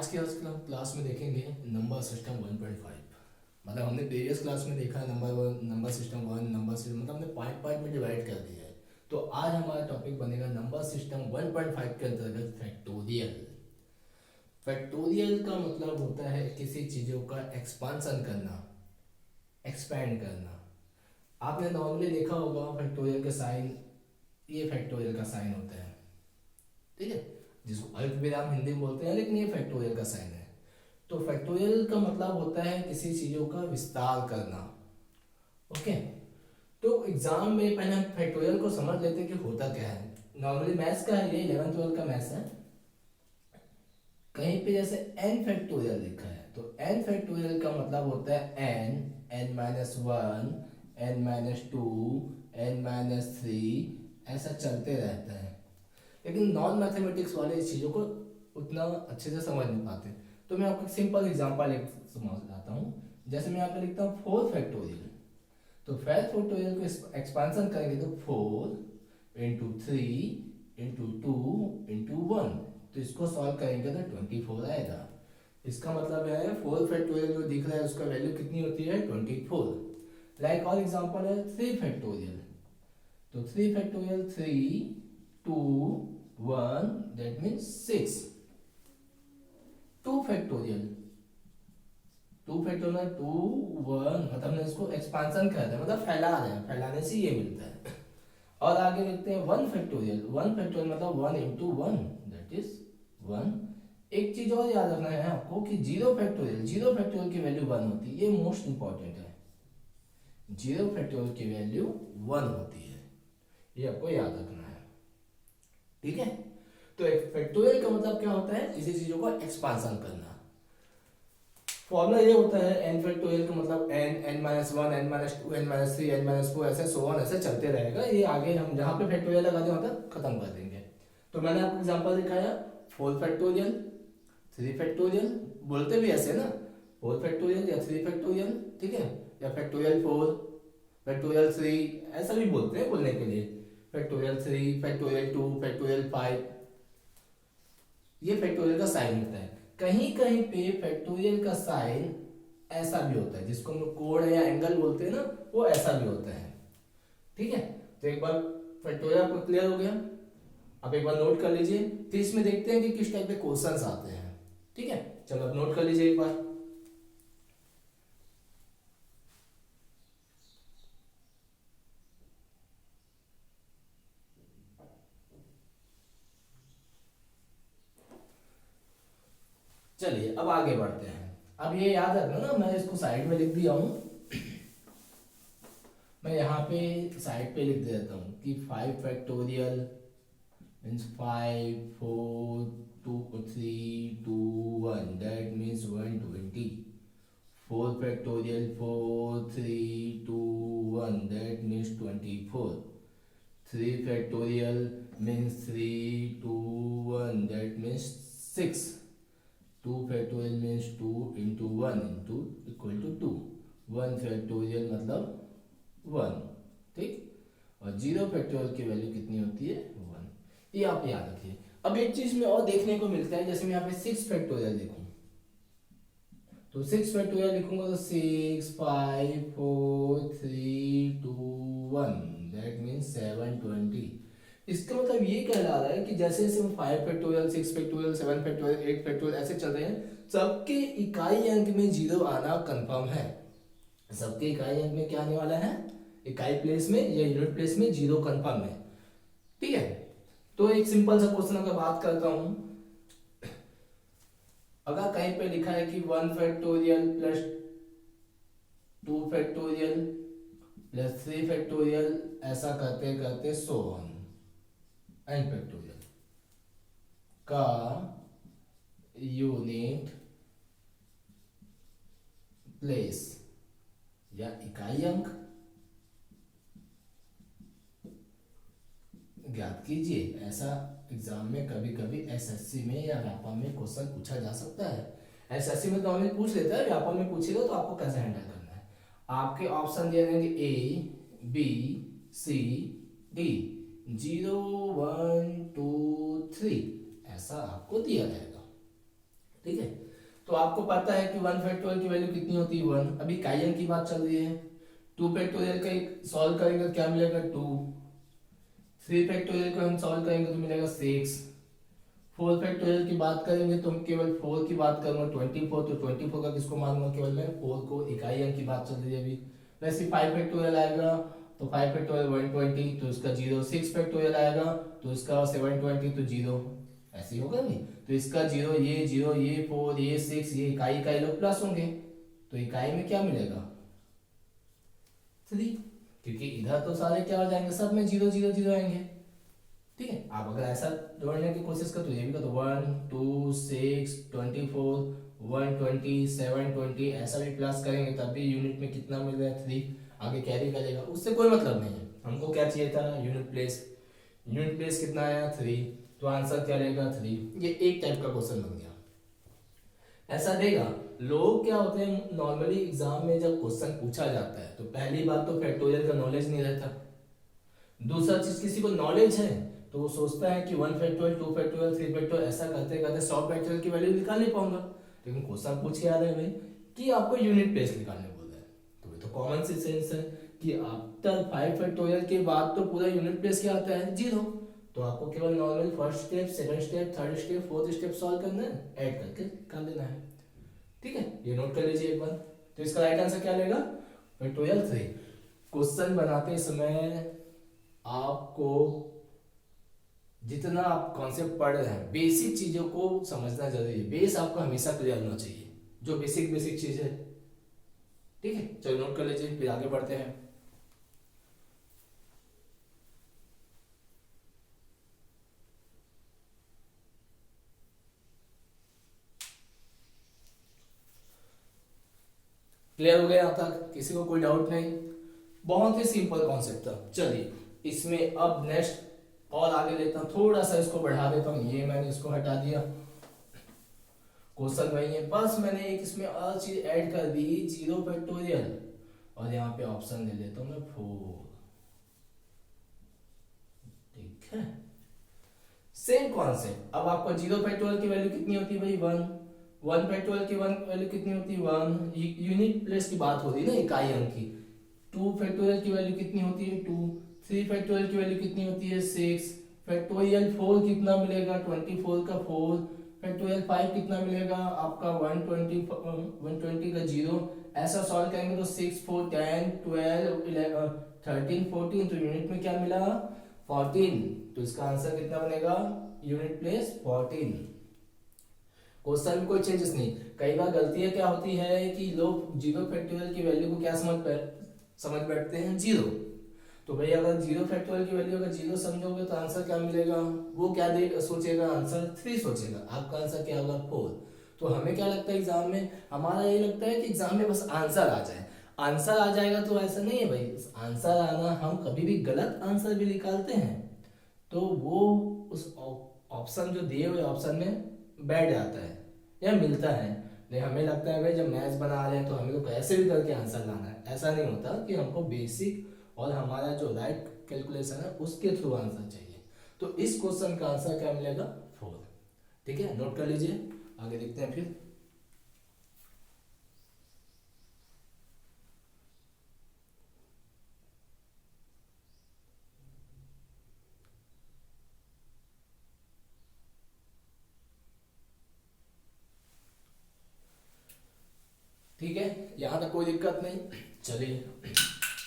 आज के क्लास में देखेंगे नंबर सिस्टम 1.5। मतलब हमने प्रीवियस क्लास में देखा है number one, number system one, number system, मतलब हमने पार्ट पार्ट में डिवाइड कर दिया है। तो आज हमारा टॉपिक बनेगा नंबर सिस्टम 1.5 के अंतर्गत फैक्टोरियल। फैक्टोरियल का मतलब होता है किसी चीज़ों का एक्सपांसन करना, एक्सपैंड करना। आपने नॉर्मली देखा होगा फैक्टोरियल के साइन, ये फैक्टोरियल का साइन होता है, ठीक है, जिसको अल्पविराम हिंदी में बोलते हैं, लेकिन ये फैक्टोरियल का साइन है। तो फैक्टोरियल का मतलब होता है किसी चीज़ों का विस्तार करना। ओके, तो एग्जाम में पहले हम फैक्टोरियल को समझ लेते हैं कि होता क्या है। नॉर्मली मैथ्स का है, ये 11 12 का मैथ्स है। कहीं पे जैसे n फैक्टोरियल लिखा है तो n फैक्टोरियल का मतलब होता है n-1, n-2, n-3, ऐसा चलते रहता है। लेकिन नॉन मैथमेटिक्स वाले इस चीज़ों को उतना अच्छे से समझ नहीं पाते। तो मैं आपको सिंपल एग्जांपल एक समझाता हूँ। जैसे मैं यहाँ पे लिखता हूँ 4 फैक्टोरियल, तो 4 फैक्टोरियल को एक्सपांसन करेंगे तो 4 इंटू 3 इंटू 2 इंटू 1, तो इसको सॉल्व करेंगे तो 24 आएगा। इसका मतलब है 4 फैक्टोरियल जो दिख रहा है उसका वैल्यू कितनी होती है 24। लाइक और एग्जांपल है 3 फैक्टोरियल, तो 3 factorial 3 2 1 that means 6। 2 factorial 2 factorial 2 1, मतलब हमने इसको एक्सपांसन कर दिया, मतलब फैला रहे हैं, फैलाने से ये मिलता है। और आगे लिखते हैं 1 फैक्टोरियल, 1 फैक्टोरियल मतलब 1 इंटू 1 दैट इज 1। एक चीज और याद रखना है आपको कि 0 फैक्टोरियल, 0 फैक्टोरियल की वैल्यू 1 होती है, ये मोस्ट इंपॉर्टेंट है। 0 फैक्टोरियल की वैल्यू 1 होती है, ये आपको याद रखना है, ठीक है। तो एक फैक्टोरियल का मतलब क्या होता है, किसी चीजों को एक्सपांसन करना। फॉर्मूला ये होता है n फैक्टोरियल का मतलब n, n-1, n-2, n-3, n-4, ऐसे सो ऑन, ऐसे चलते रहेगा। ये आगे हम जहाँ पे फैक्टोरियल लगा दें वहाँ तक खत्म कर देंगे। तो मैंने आपको एग्जांपल दिखाया 4 फैक्टोरियल, 3 फैक्टोरियल, बोलते भी ऐसे ना 4 फैक्टोरियल या 3 फैक्टोरियल, ठीक है, या फैक्टोरियल 4 फैक्टोरियल 3, ऐसा भी बोलते हैं बोलने के लिए। फैक्टोरियल 3 फैक्टोरियल 2 फैक्टोरियल 5, ये फैक्टोरियल का साइन होता है। कहीं कहीं पे फैक्टोरियल का साइन ऐसा भी होता है, जिसको हम लोग कोण या एंगल बोलते हैं ना, वो ऐसा भी होता है, ठीक है। तो एक बार फैक्टोरियल आपको क्लियर हो गया, अब एक बार नोट कर लीजिए, तो इसमें देखते हैं कि किस टाइप के क्वेश्चंस आते हैं, ठीक है। चलो अब नोट कर लीजिए एक बार। चलिए अब आगे बढ़ते हैं। अब ये याद रखना ना, मैं इसको साइड में लिख दिया हूं, मैं यहाँ पे साइड पे लिख देता हूँ कि 5 factorial means 5 4 2 3 2 1 that means 120। 4 factorial 4 3 2 1 that means 24। 3 factorial means 3 2 1 that means 6। 2 factorial means 2 into 1 into equal to 2। 1 factorial मतलब 1, ठीक। और 0 फैक्टोरियल की वैल्यू कितनी होती है 1, ये आप याद रखिए। अब एक चीज में और देखने को मिलता है, जैसे मैं यहाँ पे 6 फैक्टोरियल लिखूं, तो 6 फैक्टोरियल लिखूंगा तो 6 5 4 3 2 1 दैट मीन्स 720। इसका मतलब ये कहला रहा है कि जैसे जैसे 5 फैक्टोरियल 6 फैक्टोरियल 7 फैक्टोरियल 8 फैक्टोरियल ऐसे चल रहे हैं, सबके इकाई अंक में जीरो आना कंफर्म है। सबके इकाई अंक में क्या आने वाला है, इकाई प्लेस में या यूनिट प्लेस में जीरो कंफर्म है, ठीक है। तो एक सिंपल सा क्वेश्चन अगर बात करता हूं, अगर कहीं पे लिखा है कि 1 factorial plus 2 factorial plus 3 factorial, ऐसा करते करते सो ऑन एन फैक्टोरियल का यूनिट प्लेस या इकाई अंक ज्ञात कीजिए। ऐसा एग्जाम में कभी कभी एसएससी में या व्यापम में क्वेश्चन पूछा जा सकता है। एसएससी में तो हमें पूछ लेता है, व्यापम में पूछेगा तो आपको कैसे हैंडल करना है। आपके ऑप्शन दिए रहेंगे ए बी सी डी, 0 1 2 3, ऐसा आपको दिया जाएगा, ठीक है। तो आपको पता है कि 1 फैक्टोरियल की वैल्यू कितनी होती है 1। अभी काइयन की बात चल रही है। 2 फैक्टोरियल का सॉल्व करेंगे तो क्या मिलेगा 2। 3 फैक्टोरियल को हम सॉल्व करेंगे तो मिलेगा 6। 4 फैक्टोरियल की बात करेंगे तो हम केवल 4 की बात करूंगा 24। तो 24 का किसको मारूंगा केवल मैं 4 को। इकाई अंक की बात चल रही है अभी। वैसे 5 फैक्टोरियल आएगा तो 5 फैक्टोरियल 120 तो इसका 0। 6 फैक्टोरियल आएगा तो इसका 720 तो 0। ऐसे ही होगा नहीं। तो इसका 0 ये 4 ये 6 ये इकाई इकाई लोग प्लस होंगे। तो इकाई में क्या मिलेगा 3, क्योंकि इधर तो सारे क्या हो जाएंगे सब में 0 0 0 आएंगे। ठीक है। आप अगर ऐसा जोड़ने की कोशिश करो तो ये भी कर दो 1 2 6 24 120 720 ऐसा भी प्लस करेंगे तब भी यूनिट में कितना मिल रहा है 3। आगे कैरी करेगा उससे कोई मतलब नहीं है। हमको क्या चाहिए था यूनिट प्लेस। यूनिट प्लेस कितना आया 3। तो आंसर क्या रहेगा 3। ये एक टाइप का क्वेश्चन बन गया। ऐसा देगा। लोग क्या होते हैं नॉर्मली एग्जाम में जब क्वेश्चन पूछा जाता है तो पहली बात तो फैक्टोरियल का नॉलेज नहीं रहता। दूसरा चीज किसी को नॉलेज है तो वो सोचता है कि 1 फैक्टोरियल 2 फैक्टोरियल 3 फैक्टोरियल ऐसा करते करते 100 फैक्टोरियल की वैल्यू निकाल नहीं पाऊंगा। लेकिन क्वेश्चन पूछ के आ रहा है भाई कि आपको यूनिट प्लेस निकालने बोल रहा है। तो ये तो कॉमन सेंस है कि आफ्टर 5 फैक्टोरियल के बाद तो पूरा यूनिट प्लेस क्या आता है 0। तो आपको केवल normal first step second step third step fourth step solve करना है ऐड करके निकाल देना है। ठीक है ये नोट कर लीजिए एक बार। तो इसका राइट आंसर क्या लेगा फैक्टोरियल 3। क्वेश्चन बनाते समय आपको जितना आप कॉन्सेप्ट पढ़ रहे हैं बेसिक चीजों को समझना जरूरी है। बेस आपको हमेशा क्लियर होना चाहिए जो बेसिक बेसिक चीज है। ठीक है चलो नोट कर लीजिए फिर आगे बढ़ते हैं। क्लियर हो गया यहाँ तक किसी को कोई डाउट नहीं। बहुत ही सिंपल कॉन्सेप्ट था। चलिए इसमें अब नेक्स्ट और आगे लेता हूँ थोड़ा सा इसको बढ़ा देता हूँ। ये मैंने इसको हटा दिया क्वेश्चन वही है बस मैंने एक इसमें और चीज ऐड कर दी 0 फैक्टोरियल और यहाँ पे ऑप्शन ले लेता हूँ मैं 4। ठीक है सेम कॉन्सेप्ट। अब आपको 0 फैक्टोरियल की वैल्यू कितनी होती है भाई 1। 1 फैक्टोरियल की वैल्यू कितनी होती है 1। यूनिट प्लेस की बात हो रही है ना इकाई अंक की। 2 फैक्टोरियल की वैल्यू कितनी होती है 2। 3 फैक्टोरियल की वैल्यू कितनी होती है 6। फैक्टोरियल 4 कितना मिलेगा 24 का 4। फैक्टोरियल 5 कितना मिलेगा आपका 120 का 0। ऐसा सॉल्व करेंगे तो 6 4 10 12 11 13 14 तो यूनिट में क्या मिला 14। तो इसका आंसर कितना बनेगा यूनिट प्लेस 14। क्वेश्चन में कोई चेंजेस नहीं। कई बार गलतियां क्या होती है कि लोग 0 फैक्टोरियल की वैल्यू को क्या समझ बैठते हैं 0। तो भाई अगर 0 फैक्टोरियल की वैल्यू अगर 0 समझोगे तो आंसर क्या मिलेगा वो क्या देगा सोचेगा आंसर 3 सोचेगा। आपका आंसर क्या होगा 4। तो हमें क्या लगता है एग्जाम में हमारा ये लगता है कि एग्जाम में बस आंसर आ जाए। आंसर आ जाएगा तो ऐसा नहीं है भाई। आंसर आना हम कभी भी गलत आंसर भी निकालते हैं तो वो उस ऑप्शन जो दिए हुए ऑप्शन में बैठ जाता है या मिलता है। नहीं हमें लगता है भाई जब मैथ्स बना रहे हैं तो हमें तो कैसे भी करके आंसर लाना है। ऐसा नहीं होता कि हमको बेसिक और हमारा जो राइट कैलकुलेशन है उसके थ्रू आंसर चाहिए। तो इस क्वेश्चन का आंसर क्या मिलेगा 4। ठीक है नोट कर लीजिए आगे देखते हैं फिर। ठीक है यहाँ तक कोई दिक्कत नहीं। चलिए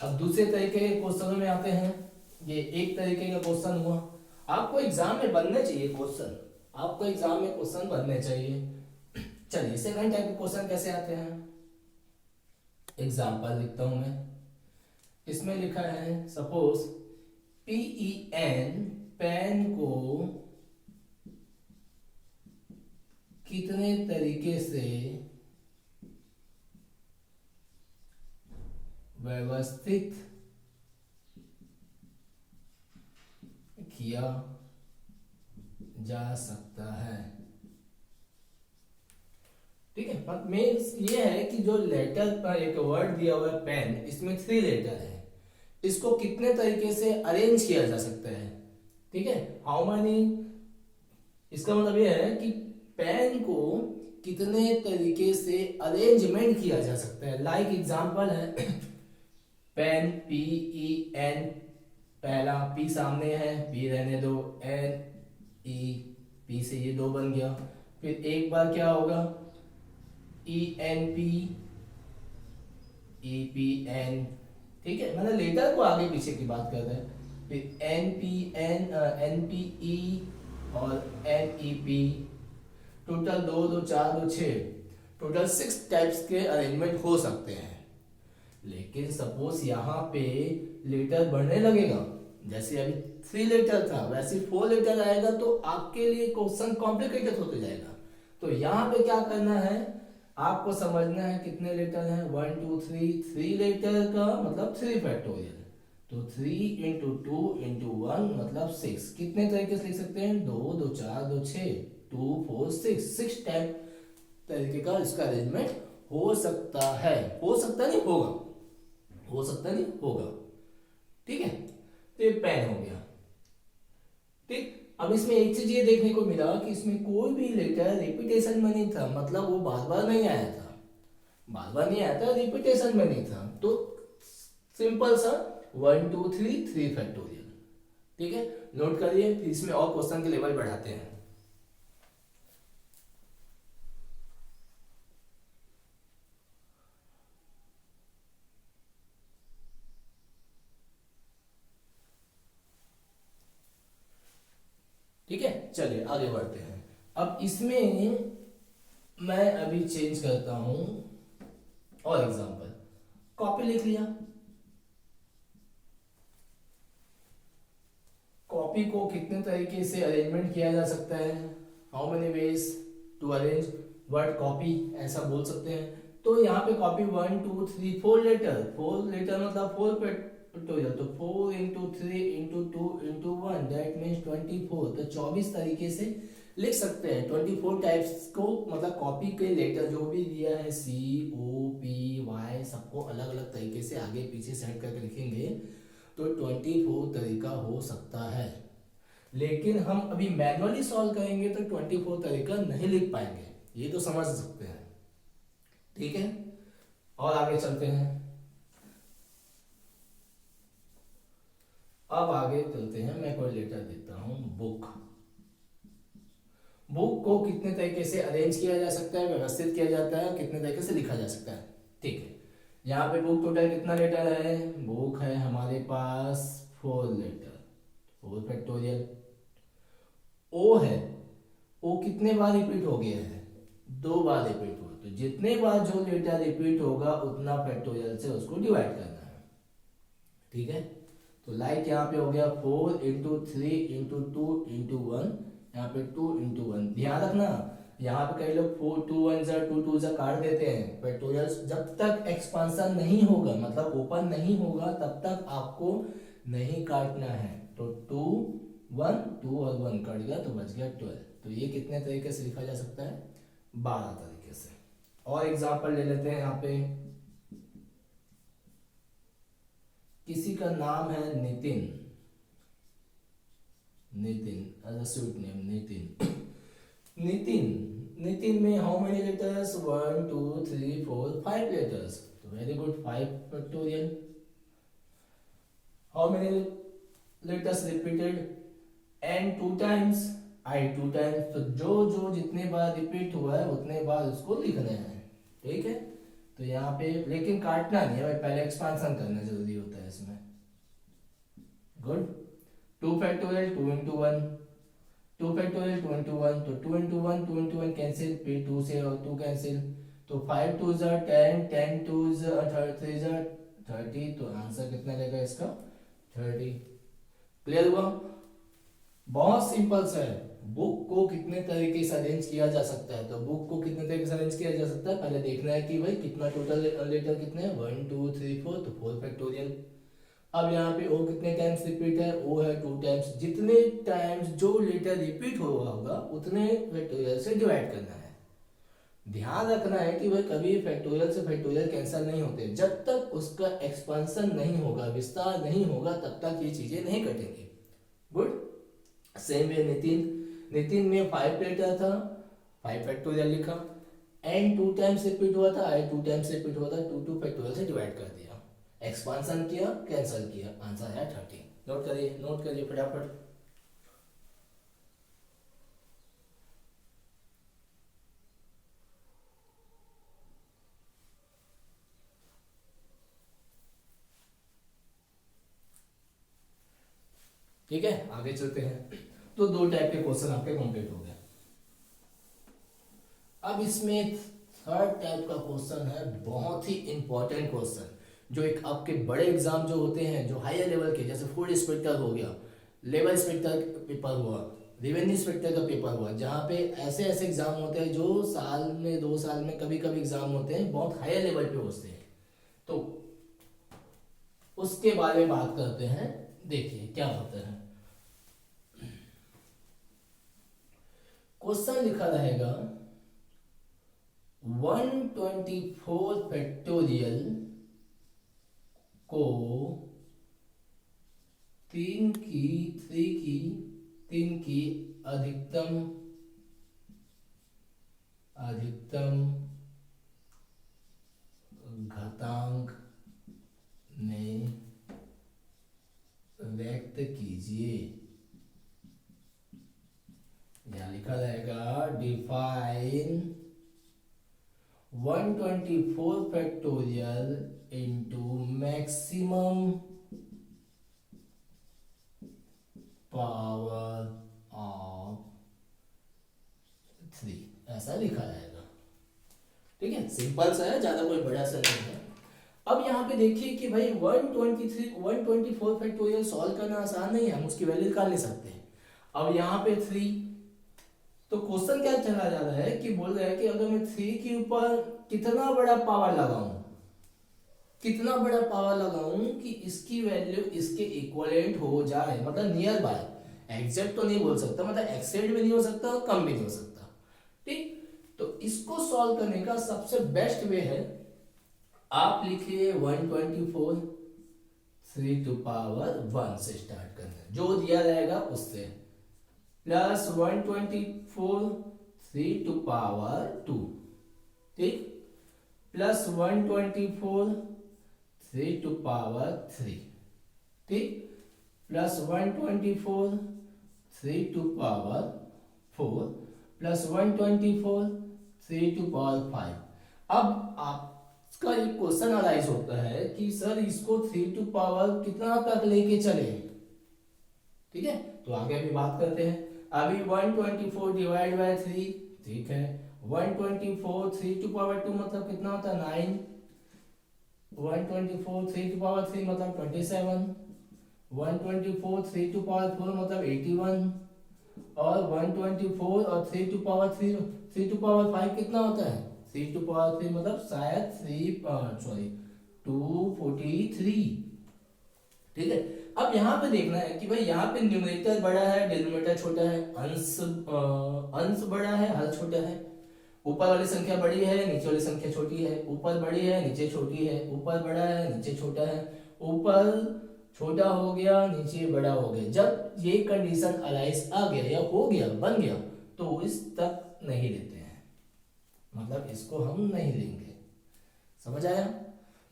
अब दूसरे तरीके के क्वेश्चनों में आते हैं। ये एक तरीके का क्वेश्चन हुआ। आपको एग्जाम में बनने चाहिए क्वेश्चन। आपको एग्जाम में क्वेश्चन बनने चाहिए। चलिए सेकंड टाइप के क्वेश्चन कैसे आते हैं एग्जाम्पल लिखता हूं मैं। इसमें लिखा है सपोज PEN पेन को कितने तरीके से व्यवस्थित किया जा सकता है। ठीक है पर मीन्स ये है कि जो लेटर पर एक वर्ड दिया हुआ है पेन इसमें 3 लेटर है। इसको कितने तरीके से अरेंज किया जा सकता है। ठीक है हाउ मैनी। इसका मतलब ये है कि पेन को कितने तरीके से अरेंजमेंट किया जा सकता है। लाइक एग्जांपल है पेन, पी ई एन, पहला पी सामने है, पी रहने दो, एन ई, पी से ये दो बन गया। फिर एक बार क्या होगा, E N P, E P N, ठीक है, मतलब लेटर को आगे पीछे की बात कर रहे हैं। फिर N P N, N P E और एन ई पी, टोटल दो दो चार दो छः, टोटल 6 टाइप्स के अरेंजमेंट हो सकते हैं। लेकिन सपोज यहाँ पे लेटर बढ़ने लगेगा, जैसे अभी 3 लेटर था वैसे 4 लेटर आएगा, तो आपके लिए क्वेश्चन कॉम्प्लिकेटेड होते जाएगा। तो यहाँ पे क्या करना है, आपको समझना है कितने लेटर हैं, 1 2 3, 3 लेटर का मतलब 3 फैक्टोरियल, तो 3 इंटू 2 इंटू 1 मतलब 6। कितने तरीके से लिख सकते हैं, 2 2 4 2 6, 2 4 6 टाइप तरीके का इसका अरेंजमेंट हो सकता है। हो सकता नहीं होगा, हो सकता नहीं होगा, ठीक है। तो ये पेन हो गया, ठीक। अब इसमें एक चीज ये देखने को मिला कि इसमें कोई भी लेटर रिपीटेशन में नहीं था, मतलब वो बार बार नहीं आया था, बार बार नहीं आया था, रिपीटेशन में नहीं था। तो सिंपल सा 1 2 3 3 फैक्टोरियल, ठीक है, नोट करिए। फिर इसमें और क्वेश्चन के लेवल बढ़ाते हैं। ठीक है, चलिए आगे बढ़ते हैं। अब इसमें मैं अभी चेंज करता हूं और एग्जांपल, कॉपी लिख लिया। कॉपी को कितने तरीके से अरेंजमेंट किया जा सकता है, how many ways to arrange word copy, ऐसा बोल सकते हैं। तो यहाँ पे कॉपी 1 2 3 4 लेटर, 4 लेटर मतलब 4 फैक्टोरियल, तो 4 into 3 into 2 into 1 that means 24। तो 24 तरीके से लिख सकते हैं, 24 टाइप्स को, मतलब कॉपी के लेटर जो भी दिया है सी ओ पी वाई, सबको अलग अलग तरीके से आगे पीछे सेट करके लिखेंगे, तो 24 तरीका हो सकता है। लेकिन हम अभी मैनुअली सॉल्व करेंगे तो 24 तरीका नहीं लिख पाएंगे, ये तो समझ सकते हैं, ठीक है। और आगे चलते हैं। अब आगे चलते हैं, मैं कोई लेटर देता हूं, बुक। बुक को कितने तरीके से अरेंज किया जा सकता है, व्यवस्थित किया जाता है, कितने तरीके से लिखा जा सकता है, ठीक है। यहाँ पे बुक टोटल कितना लेटर है, बुक है हमारे पास 4 लेटर, 4 फैक्टोरियल। ओ है, ओ कितने बार रिपीट हो गया है, 2 बार रिपीट हुआ, तो जितने बार जो लेटर रिपीट होगा उतना फैक्टोरियल से उसको डिवाइड करना है, ठीक है। तो लाइक यहाँ पे हो गया 4 इंटू 3 इंटू 2 इंटू 1, यहाँ पे 2 इंटू 1। ध्यान रखना, यहाँ पे कई लोग 4 2 1 जा 2 2 जा काट देते हैं। फैक्टोरियल जब तक एक्सपांशन नहीं होगा, मतलब ओपन नहीं होगा, तब तक आपको नहीं काटना है। तो 2 1 2 और 1 कट गया तो बच गया 12। तो ये कितने तरीके से लिखा जा सकता है, 12 तरीके से। और एग्जाम्पल ले लेते हैं। यहाँ पे किसी का नाम है Nitin, Nitin as a sweet name, Nitin. Nitin, Nitin में हाउ मेनी लेटर्स, 1 2 3 4 5 लेटर्स, तो very good, 5 factorial. How many letters repeated, n 2 times, i 2 times, तो जो जो जितने बार रिपीट हुआ है उतने बार उसको लिखना है, ठीक है। तो यहाँ पे लेकिन काटना नहीं है भाई, पहले एक्सपांशन करना जरूरी होता है इसमें, good. 2 factorial 2 into 1, 2 factorial 2 into 1, तो 2 इंटू 1 2 इंटू 1 कैंसिल, फिर 2 से और 2 कैंसिल, तो 5 2 जा 10, 10 2 जा 3 जा 30, तो आंसर कितना रहेगा इसका, 30। क्लियर हुआ, बहुत सिंपल सा है। बुक को कितने तरीके से अरेंज किया जा सकता है, तो बुक को कितने तरीके से अरेंज किया जा सकता है, पहले देखना है कि भाई कितना टोटल लेटर कितने हैं, 1 2 3 4, तो 4 फैक्टोरियल। अब यहाँ पे ओ कितने टाइम्स रिपीट है, ओ है 2 टाइम्स, जितने टाइम्स जो लेटर रिपीट हो रहा होगा उतने फैक्टोरियल से डिवाइड करना है। ध्यान रखना है कि भाई कभी फैक्टोरियल से फैक्टोरियल कैंसिल नहीं होते, जब तक उसका एक्सपेंशन नहीं होगा, विस्तार नहीं होगा, तब तक ये चीजें नहीं कटेंगी, good. Same way Nitin, Nitin में 5 लेटर था, 5 फैक्टोरियल लिखा। एन 2 टाइम्स रिपीट हुआ था, आई 2 टाइम्स रिपीट हुआ था, 2 फैक्टोरियल से डिवाइड कर दिया, एक्सपांसन किया, कैंसिल किया, आंसर आया 13। नोट करिए फटाफट। ठीक है, आगे चलते हैं। तो दो टाइप के क्वेश्चन आपके कंप्लीट हो गए। अब इसमें थर्ड टाइप का क्वेश्चन है, बहुत ही इंपॉर्टेंट क्वेश्चन, जो एक आपके बड़े एग्जाम जो होते हैं, जो हायर लेवल के, जैसे फूड इंस्पेक्टर हो गया, लेवल इंस्पेक्टर पेपर हुआ, रेवेन्यू इंस्पेक्टर का पेपर हुआ, जहाँ पे ऐसे ऐसे एग्जाम होते हैं जो साल में 2 साल में कभी कभी एग्जाम होते हैं, बहुत हायर लेवल पे होते हैं। तो उसके बारे में बात करते हैं। देखिए क्या होता है, क्वेश्चन लिखा रहेगा 124 फैक्टोरियल को तीन की अधिकतम घातांक में व्यक्त कीजिए। यहां लिखा रहेगा define 124 factorial into maximum power of 3, ऐसा लिखा रहेगा। ठीक है, सिंपल सा है, ज्यादा कोई बड़ा सा नहीं है। अब यहाँ पे देखिए कि भाई 124 फैक्टोरियल सॉल्व करना आसान नहीं है, हम उसकी वैल्यू निकाल नहीं सकते। अब यहाँ पे 3, तो क्वेश्चन क्या चला जा रहा है कि बोल रहा है कि अगर मैं 3 के ऊपर कितना बड़ा पावर लगाऊं, कितना बड़ा पावर लगाऊं कि इसकी वैल्यू इसके इक्विवेलेंट हो जाए, मतलब नियर बाय, एग्जैक्ट तो नहीं बोल सकता, मतलब एक्सेड भी नहीं हो सकता और कम भी नहीं हो सकता। ठीक, तो इसको सॉल्व करने का सबसे बेस्ट वे है, आप लिखिए 124 3 टू पावर 1 से स्टार्ट करना, जो दिया रहेगा उससे, प्लस 124 3 टू पावर 2, ठीक, प्लस 124 3 टू पावर 3, ठीक, plus 124 3 to power 4, plus 124 3 to power 5। अब आपका एक क्वेश्चन अराइज होता है कि सर इसको 3 टू पावर कितना तक लेके चले। ठीक है, तो आगे अभी बात करते हैं। अभी 124 डिवाइड बाय 3, ठीक है, 124 3 टू पावर 2 मतलब कितना होता है 9, 124 3 टू पावर 3 मतलब 27, 124 3 टू पावर 4 मतलब 81, और 124 और 3 टू पावर 3 टू पावर 5 कितना होता है 3 टू पावर 3 मतलब शायद 243। ठीक है, अब यहाँ पे देखना है कि भाई यहाँ पे न्यूमरेटर बड़ा है, डिनोमिनेटर छोटा है, अंश बड़ा है, हल छोटा है, ऊपर वाली संख्या बड़ी है, नीचे वाली संख्या छोटी है, ऊपर बड़ी है, नीचे छोटी है, ऊपर बड़ा है, नीचे छोटा है, ऊपर छोटा हो गया, नीचे बड़ा हो गया। जब ये कंडीशन अलाइज आ गया या हो गया, बन गया, तो इस तक नहीं लेते हैं, मतलब इसको हम नहीं लेंगे। समझ आया,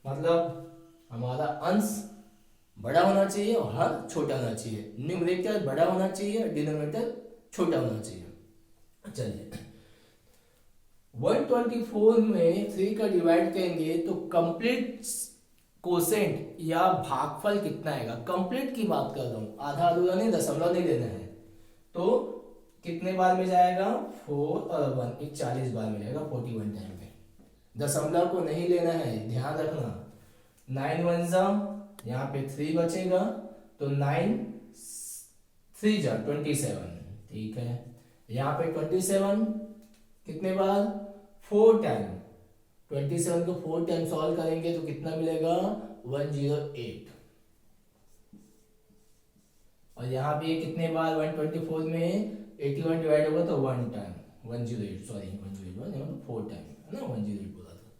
मतलब हमारा अंश बड़ा होना चाहिए और हर छोटा होना चाहिए, न्यूमरेटर बड़ा होना चाहिए और डिनोमिनेटर छोटा होना चाहिए। चलिए 124 में 3 का डिवाइड करेंगे तो कंप्लीट कोसेंट या भागफल कितना आएगा, कंप्लीट की बात कर रहा हूं, आधा अधूरा नहीं, दशमलव नहीं लेना है। तो कितने बार में जाएगा 4 और 1, 40 बार में जाएगा, 41 टाइम में। दशमलव को नहीं लेना है, ध्यान रखना। 9 1 जा, यहाँ पे 3 बचेगा, तो 9 3 जा 27, ठीक है। यहाँ पे 27 कितने बार 4 टाइम, 27 को 4 टाइम सॉल्व करेंगे तो कितना मिलेगा 108, और यहाँ पे कितने बार 124 में 81 डिवाइड होगा तो 1 टाइम, 108 सॉरी 108 4 टाइम है ना, 108 बोला था।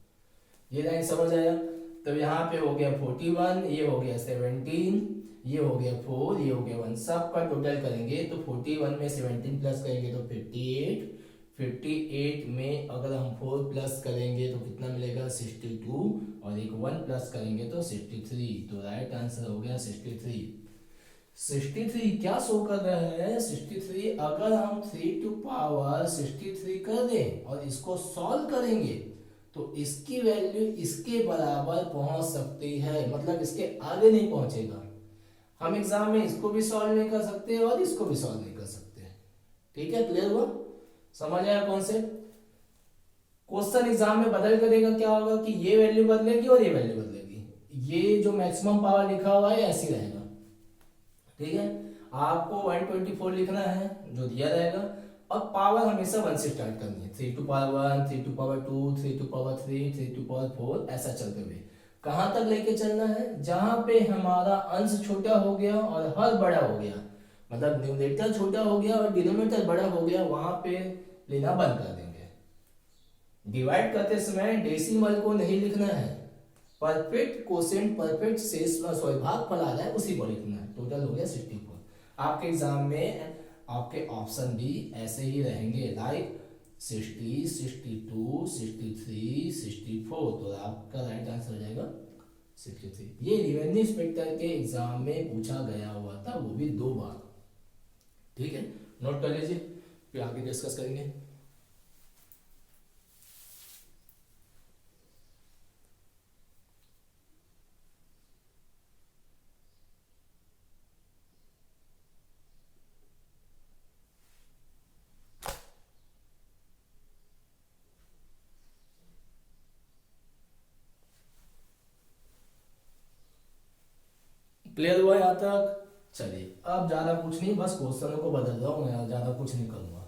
ये लाइन समझ आया। तो यहाँ पे हो गया 41, ये हो गया 17, ये हो गया 4, ये हो गया 1, सब का टोटल करेंगे तो 41 में 17 प्लस करेंगे तो 58, 58 में अगर हम 4 प्लस करेंगे तो कितना मिलेगा 62, और एक 1 प्लस करेंगे तो 63। तो राइट आंसर हो गया 63। 63 क्या शो कर रहा है? 63 अगर हम 3 टू पावर 63 कर दें और इसको सॉल्व करेंगे तो इसकी वैल्यू इसके बराबर पहुंच सकती है, मतलब इसके आगे नहीं पहुंचेगा। हम एग्जाम में इसको भी सॉल्व नहीं कर सकते और इसको भी सॉल्व नहीं कर सकते। ठीक है, क्लियर हुआ? समझ आया कॉन्सेप्ट? क्वेश्चन एग्जाम में बदल कर देगा, क्या होगा कि ये वैल्यू बदलेगी और ये वैल्यू बदलेगी, ये जो मैक्सिमम पावर लिखा हुआ है ऐसी रहेगा। ठीक है, आपको 124 लिखना है जो दिया रहेगा, और पावर हमेशा 1 से स्टार्ट करनी है। 3 to power 1, 3 to power 2, 3 to power 3, 3 to power 4, ऐसा चलते हुए कहाँ तक लेके चलना है? जहां पे हमारा अंश छोटा हो गया और हर बड़ा हो गया, मतलब न्यूमरेटर छोटा हो गया और डिनोमिनेटर बड़ा हो गया, वहां पे लेना बंद कर देंगे। डिवाइड करते समय डेसिमल को नहीं लिखना है, परफेक्ट कोसेंट परफेक्ट शेष सॉरी भागफल आ रहा है उसी को लिखना है। टोटल हो गया 64। आपके एग्जाम में आपके ऑप्शन भी ऐसे ही रहेंगे, लाइक 60, 62, 63, 64। तो आपका राइट आंसर हो जाएगा 63। ये रेवेन्यू इंस्पेक्टर के एग्जाम में पूछा गया हुआ था, वो भी 2 बार। ठीक है, नोट कर लीजिए, फिर आगे डिस्कस करेंगे। क्लियर हुआ यहाँ तक? चलिए, अब ज्यादा कुछ नहीं, बस क्वेश्चनों को बदल रहा हूँ मैं, ज्यादा कुछ नहीं करूंगा।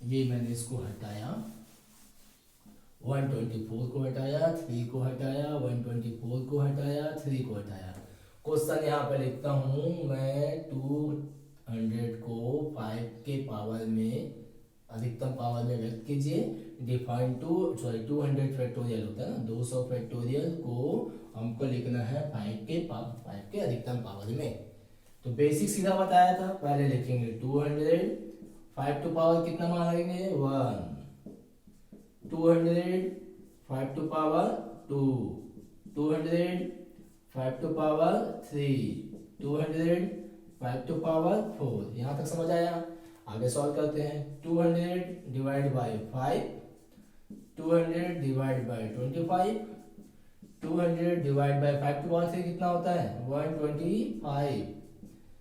ये मैंने इसको हटाया, 124 को हटाया, 3 को हटाया, 124 को हटाया, 3 को हटाया। क्वेश्चन यहाँ पे लिखता हूँ मैं, 200 को 5 के पावर में अधिकतम पावर में व्यक्त कीजिए। डिफाइन टू सॉरी 200 फैक्टोरियल होता है ना, 200 फैक्टोरियल को हमको लिखना है 5 के अधिकतम पावर में। तो बेसिक सीधा बताया था, पहले लिखेंगे 200, 5 टू पावर कितना मानेंगे 1, 200, 5 to power 2, 200, 5 to power 3, 200, 5 to power 4। यहाँ तक समझ आया? आगे सॉल्व करते हैं। 200 divide by 5, 200 divide by 25, 200 divide by 5 to power 3 कितना होता है 125।